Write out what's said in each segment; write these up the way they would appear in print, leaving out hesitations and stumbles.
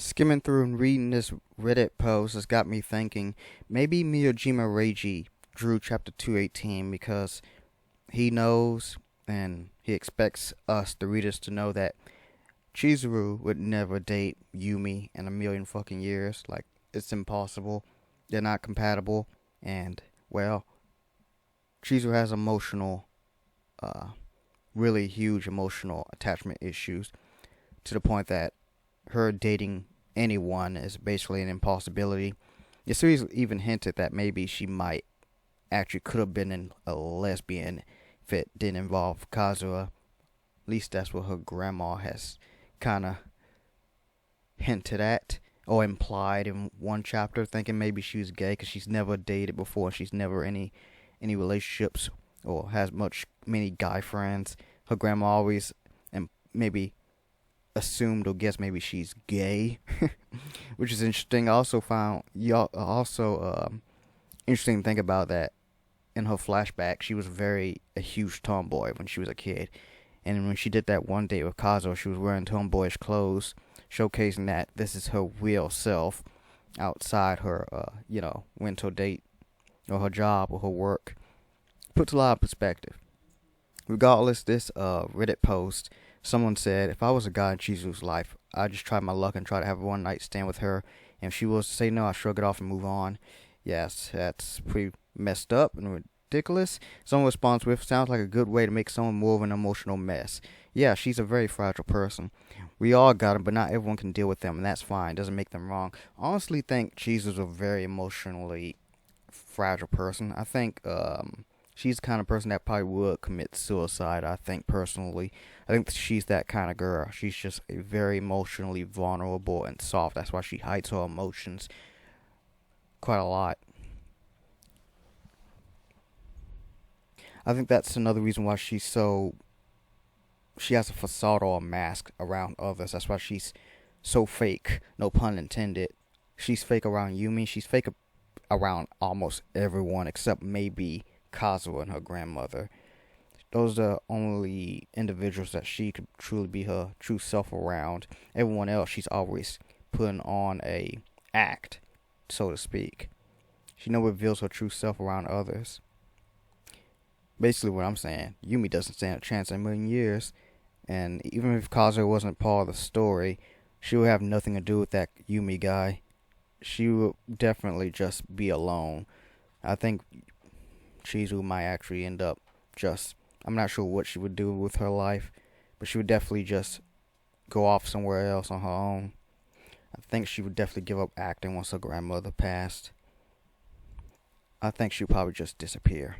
Skimming through and reading this Reddit post has got me thinking maybe Miyajima Reiji drew chapter 218 because he knows and he expects us, the readers, to know that Chizuru would never date Yumi in a million fucking years. Like, it's impossible. They're not compatible. And, well, Chizuru has uh, really huge emotional attachment issues to the point that her dating anyone is basically an impossibility. The series even hinted that maybe she might actually could have been a lesbian if it didn't involve Kazuha. At least that's what her grandma has kind of hinted at or implied in one chapter, thinking maybe she was gay because she's never dated before. She's never any relationships or has many guy friends. Her grandma always and maybe assumed or guessed maybe she's gay, which is interesting. I also found interesting to think about that in her flashback she was a huge tomboy when she was a kid, and when she did that one date with Kazo, she was wearing tomboyish clothes, showcasing that this is her real self outside her winter date or her job or her work. Puts a lot of perspective. Regardless, this Reddit post, someone said, if I was a guy in Chizuru's life, I'd just try my luck and try to have a one night stand with her. And if she was to say no, I'd shrug it off and move on. Yes, that's pretty messed up and ridiculous. Someone responds with, sounds like a good way to make someone more of an emotional mess. Yeah, she's a very fragile person. We all got them, but not everyone can deal with them, and that's fine. Doesn't make them wrong. I honestly think Chizuru's a very emotionally fragile person. I think she's the kind of person that probably would commit suicide, I think, personally. I think she's that kind of girl. She's just a very emotionally vulnerable and soft. That's why she hides her emotions quite a lot. I think that's another reason why she has a facade or a mask around others. That's why she's so fake, no pun intended. She's fake around Yumi. She's fake around almost everyone except maybe Kazuha and her grandmother. Those are the only individuals that she could truly be her true self around. Everyone else, she's always putting on a act, so to speak. She never reveals her true self around others. Basically, what I'm saying, Yumi doesn't stand a chance in a million years. And even if Kazuha wasn't part of the story, she would have nothing to do with that Yumi guy. She would definitely just be alone. I think Chizuru might actually end up I'm not sure what she would do with her life, but she would definitely just go off somewhere else on her own. I think she would definitely give up acting once her grandmother passed. I think she'd probably just disappear.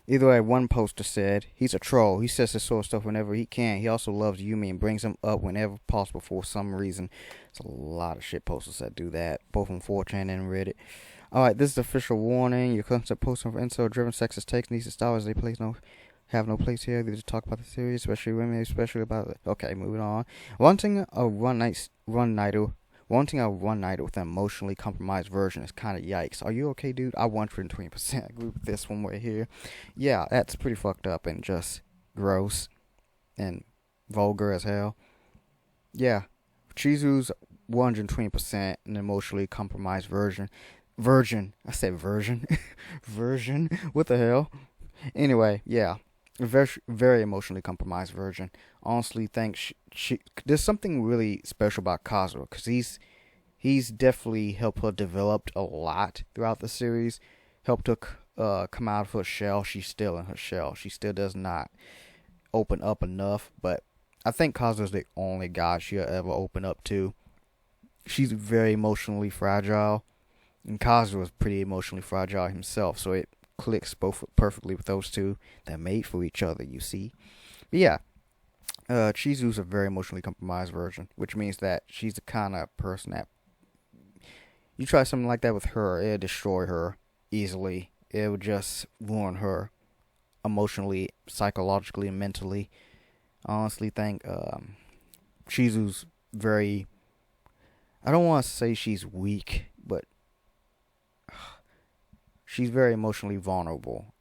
Either way, one poster said, he's a troll. He says this sort of stuff whenever he can. He also loves Yumi and brings him up whenever possible for some reason. There's a lot of shit posters that do that, both on 4chan and Reddit. Alright, this is the official warning. Your constant posting for incel-driven sexist takes needs to stop as they have no place here. They just talk about the series, especially women, especially about it. Okay, moving on. Wanting a one-nighter with an emotionally compromised version is kind of yikes. Are you okay, dude? I 120% agree with this one right here. Yeah, that's pretty fucked up and just gross and vulgar as hell. Yeah, Chizuru's 120% an emotionally compromised version. I said version. Version? What the hell? Anyway, yeah. A very emotionally compromised version. Honestly, think there's something really special about Kazuha, because he's definitely helped her develop a lot throughout the series. Helped her come out of her shell. She's still in her shell. She still does not open up enough, but I think Kazuha's the only guy she'll ever open up to. She's very emotionally fragile, and Kazuha is pretty emotionally fragile himself, so it clicks both perfectly with those two. They're made for each other, you see. But yeah, Chizuru's a very emotionally compromised version, which means that she's the kind of person that you try something like that with her, it'll destroy her easily. It would just ruin her emotionally, psychologically, and mentally. I honestly think Chizuru's very, I don't want to say she's weak, but she's very emotionally vulnerable.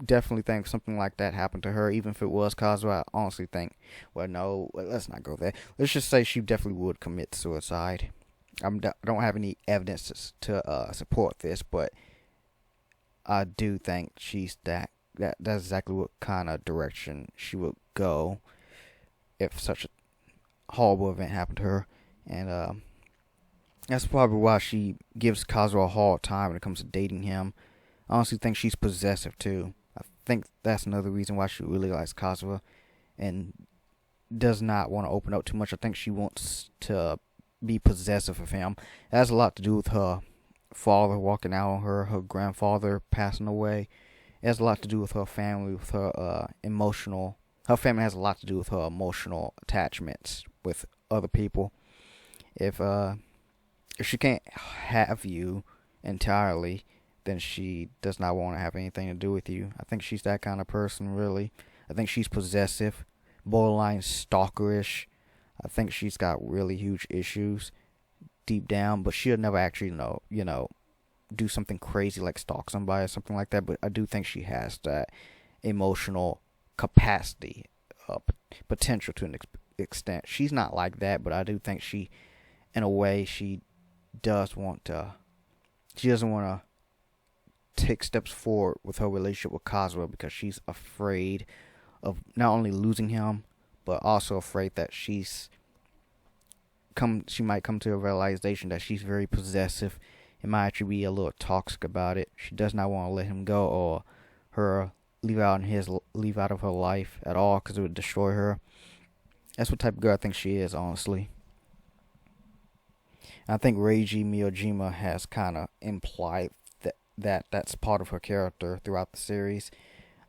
definitely think something like that happened to her, even if it was Kazuha. I honestly think, well, no, let's not go there. Let's just say she definitely would commit suicide. I don't have any evidence to support this, but I do think that's exactly what kind of direction she would go if such a horrible event happened to her. And that's probably why she gives Kazuha a hard time when it comes to dating him. I honestly think she's possessive too. I think that's another reason why she really likes Kazuha and does not want to open up too much. I think she wants to be possessive of him. It has a lot to do with her father walking out on her grandfather passing away. It has a lot to do with her family, with her emotional. Her family has a lot to do with her emotional attachments with other people. If she can't have you entirely, then she does not want to have anything to do with you. I think she's that kind of person, really. I think she's possessive, borderline stalkerish. I think she's got really huge issues deep down, but she'll never actually do something crazy like stalk somebody or something like that. But I do think she has that emotional capacity, potential to an extent. She's not like that, but I do think she, in a way, she doesn't want to take steps forward with her relationship with Kazuha because she's afraid of not only losing him, but also afraid that she might come to a realization that she's very possessive and might actually be a little toxic about it. She does not want to let him go or her leave out of her life at all because it would destroy her. That's what type of girl I think she is, honestly. And I think Reiji Miyajima has kind of implied that's part of her character throughout the series.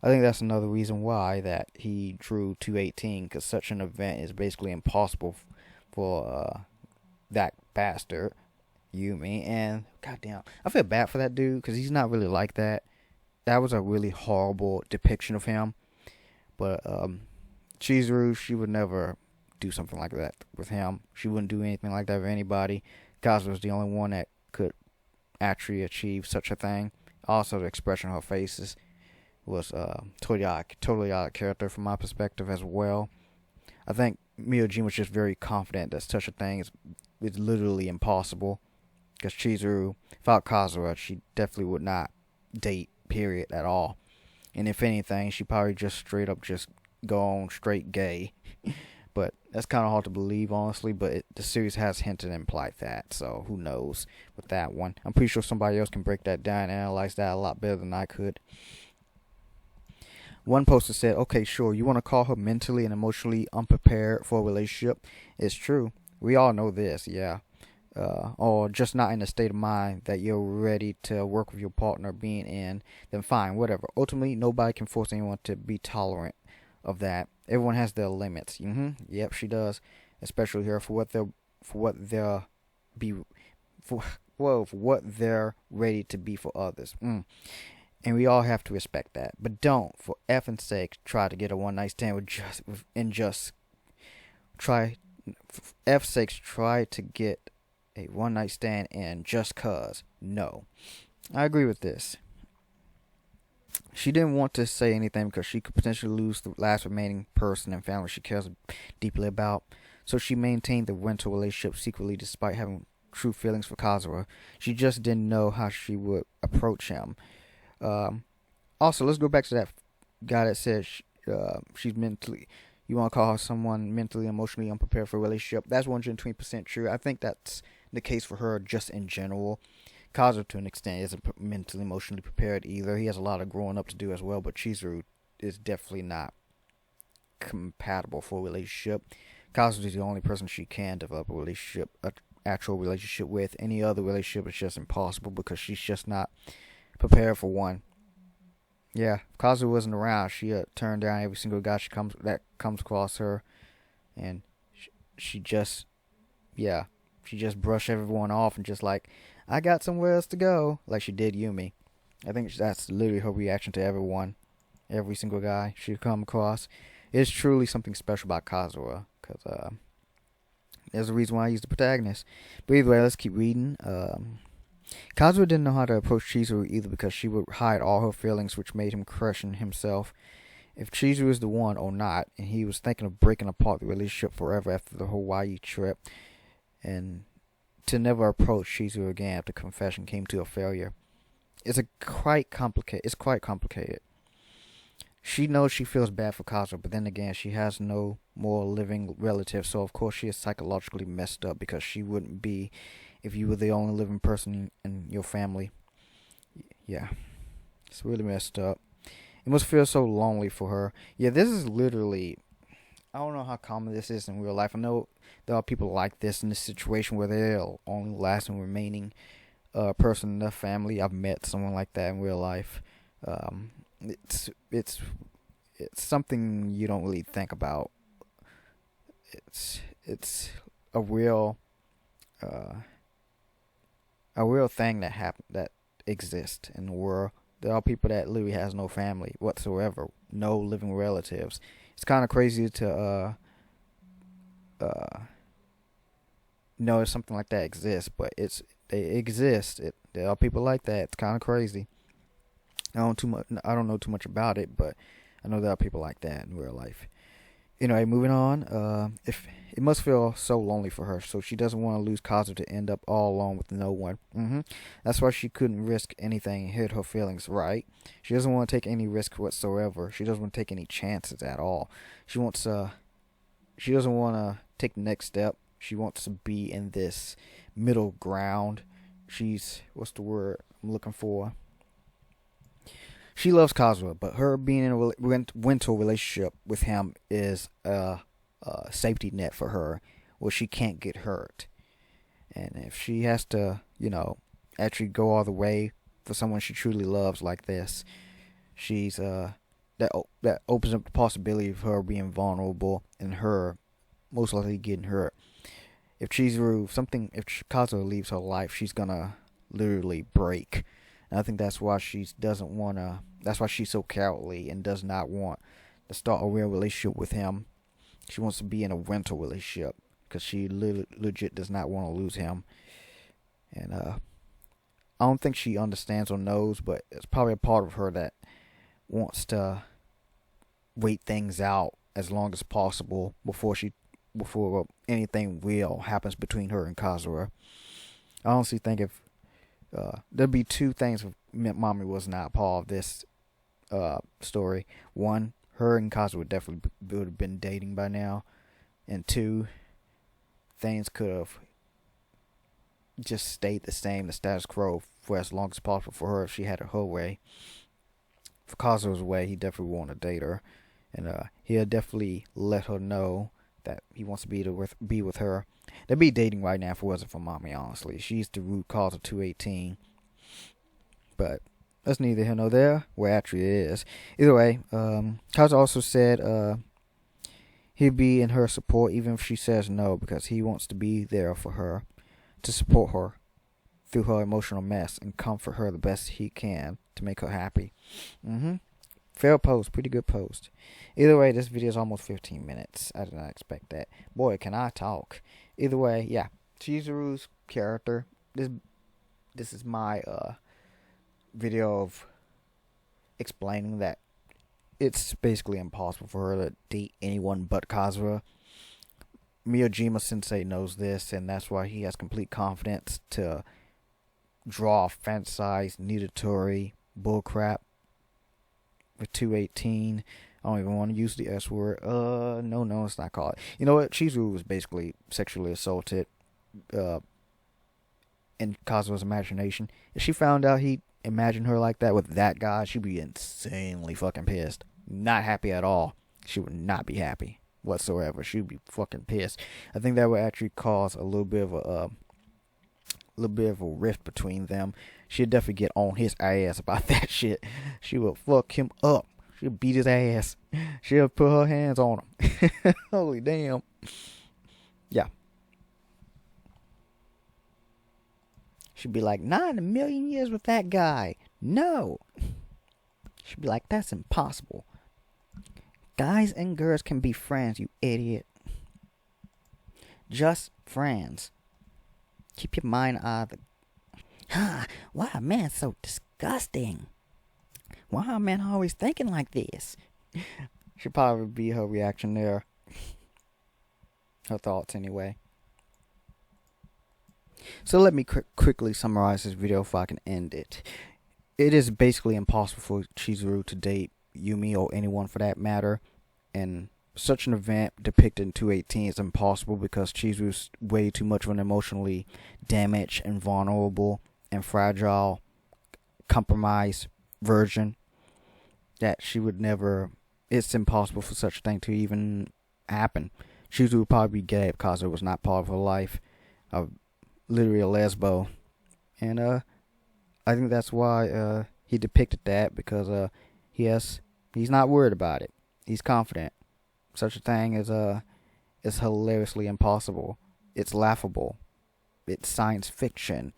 I think that's another reason why that he drew 218, because such an event is basically impossible for that bastard Yumi. And goddamn, I feel bad for that dude because he's not really like that. That was a really horrible depiction of him. But Chizuru, she would never do something like that with him. She wouldn't do anything like that with anybody. Kazuha was the only one that could actually achieve such a thing. Also, the expression on her faces was totally out of character from my perspective as well. I think Miyajima was just very confident that such a thing is literally impossible. Because Chizuru, without Kazuha, she definitely would not date, period, at all. And if anything, she probably just straight up just go on straight gay. But that's kind of hard to believe, honestly. But the series has hinted and implied that. So who knows with that one. I'm pretty sure somebody else can break that down and analyze that a lot better than I could. One poster said, okay, sure, you want to call her mentally and emotionally unprepared for a relationship? It's true. We all know this, yeah. Or just not in a state of mind that you're ready to work with your partner being in, then fine, whatever. Ultimately, nobody can force anyone to be tolerant of that. Everyone has their limits. Yep, she does. Especially here for what they're ready to be for others. And we all have to respect that. But don't, for effing sake, try to get a one night stand try to get a one night stand in just cause. No. I agree with this. She didn't want to say anything because she could potentially lose the last remaining person and family she cares deeply about. So she maintained the rental relationship secretly despite having true feelings for Kazuha. She just didn't know how she would approach him. Also, let's go back to that guy that said she's mentally. You want to call her someone mentally, emotionally unprepared for a relationship. That's 120% true. I think that's the case for her just in general. Kazuha, to an extent, isn't mentally, emotionally prepared either. He has a lot of growing up to do as well, but Chizuru is definitely not compatible for a relationship. Kazuha is the only person she can develop an actual relationship with. Any other relationship is just impossible because she's just not prepared for one. Yeah, if Kazuha wasn't around, she'd turn down every single guy that comes across her, and she just brush everyone off and just like, I got somewhere else to go, like she did Yumi. I think that's literally her reaction to everyone, every single guy she'd come across. It's truly something special about Kazuha, because there's a reason why he's the protagonist. But either way, let's keep reading. Kazuo didn't know how to approach Chizuru either because she would hide all her feelings, which made him question himself if Chizuru is the one or not, and he was thinking of breaking apart the relationship forever after the Hawaii trip, and to never approach Chizuru again after confession came to a failure. It's quite complicated. She knows she feels bad for Kazuo, but then again, she has no more living relatives, so of course she is psychologically messed up because she wouldn't be if you were the only living person in your family. Yeah, it's really messed up. It must feel so lonely for her. Yeah, this is literally, I don't know how common this is in real life. I know there are people like this in this situation where they're only last and remaining person in their family. I've met someone like that in real life. It's something you don't really think about. It's a real thing that exists in the world. There are people that literally has no family whatsoever, no living relatives. It's kind of crazy to know something like that exists, but they exist. There are people like that. It's kind of crazy. I don't know too much about it, but I know there are people like that in real life. Anyway, moving on. If it must feel so lonely for her, so she doesn't want to lose Kazu to end up all alone with no one. That's why she couldn't risk anything and hid her feelings, right? She doesn't want to take any risk whatsoever. She doesn't want to take any chances at all. She doesn't want to take the next step. She wants to be in this middle ground. What's the word I'm looking for? She loves Kazuha, but her being in a rental relationship with him is a safety net for her where she can't get hurt. And if she has to, actually go all the way for someone she truly loves like this, that opens up the possibility of her being vulnerable and her most likely getting hurt. If Kazuha leaves her life, she's gonna literally break. And I think that's why that's why she's so cowardly and does not want to start a real relationship with him. She wants to be in a rental relationship because she legit does not want to lose him. And I don't think she understands or knows, but it's probably a part of her that wants to wait things out as long as possible before anything real happens between her and Kazuha. I honestly think if there'd be two things if Mommy was not part of this story. One, her and Kazuha would have been dating by now, and two, things could have just stayed the same, the status quo, for as long as possible for her if she had it her way. For Kazuha's way, he definitely wanted to date her, and he'll definitely let her know that he wants to be with her. They'd be dating right now if it wasn't for Mommy, honestly. She's the root cause of 218. But that's neither here nor there. Well, actually it is. Either way, Kazu also said he'd be in her support even if she says no, because he wants to be there for her, to support her through her emotional mess and comfort her the best he can to make her happy. Fair post, pretty good post. Either way, this video is almost 15 minutes. I did not expect that. Boy, can I talk. Either way, yeah. Chizuru's character. This is my video of explaining that it's basically impossible for her to date anyone but Kazuha. Miyajima Sensei knows this, and that's why he has complete confidence to draw fantasized, nudatory bullcrap with 218. I don't even want to use the S word. No, it's not called. You know what? Chizuru was basically sexually assaulted in Kazuha's imagination. If she found out he imagined her like that with that guy, she'd be insanely fucking pissed. Not happy at all. She would not be happy whatsoever. She'd be fucking pissed. I think that would actually cause a little bit of a rift between them. She'd definitely get on his ass about that shit. She would fuck him up. She'll beat his ass. She'll put her hands on him. Holy damn. Yeah. She'd be like, not in a million years with that guy. No. She'd be like, that's impossible. Guys and girls can be friends, you idiot. Just friends. Keep your mind out of the... Huh, why are men so disgusting? Why are men always thinking like this? Should probably be her reaction there. Her thoughts, anyway. So let me quickly summarize this video if I can end it. It is basically impossible for Chizuru to date Yumi or anyone for that matter. And such an event depicted in 218 is impossible because Chizuru's way too much of an emotionally damaged and vulnerable and fragile, compromised version that she would never. It's impossible for such a thing to even happen. Chizuru would probably be gay because it was not part of her life. Literally a lesbo. And I think that's why he depicted that, because he's not worried about it. He's confident. Such a thing is hilariously impossible. It's laughable. It's science fiction.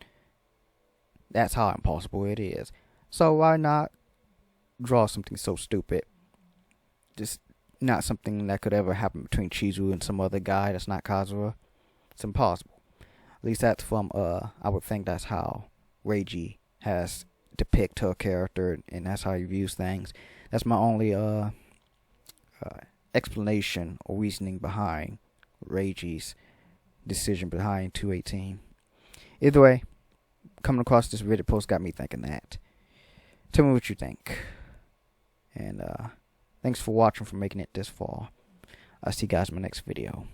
That's how impossible it is. So why not draw something so stupid? Just not something that could ever happen between Chizuru and some other guy that's not Kazura. It's impossible. At least that's from I would think that's how Reiji has depict her character, and that's how he views things. That's my only explanation or reasoning behind Reiji's decision behind 218. Either way, coming across this Reddit post got me thinking that. Tell me what you think. And thanks for watching, for making it this far. I'll see you guys in my next video.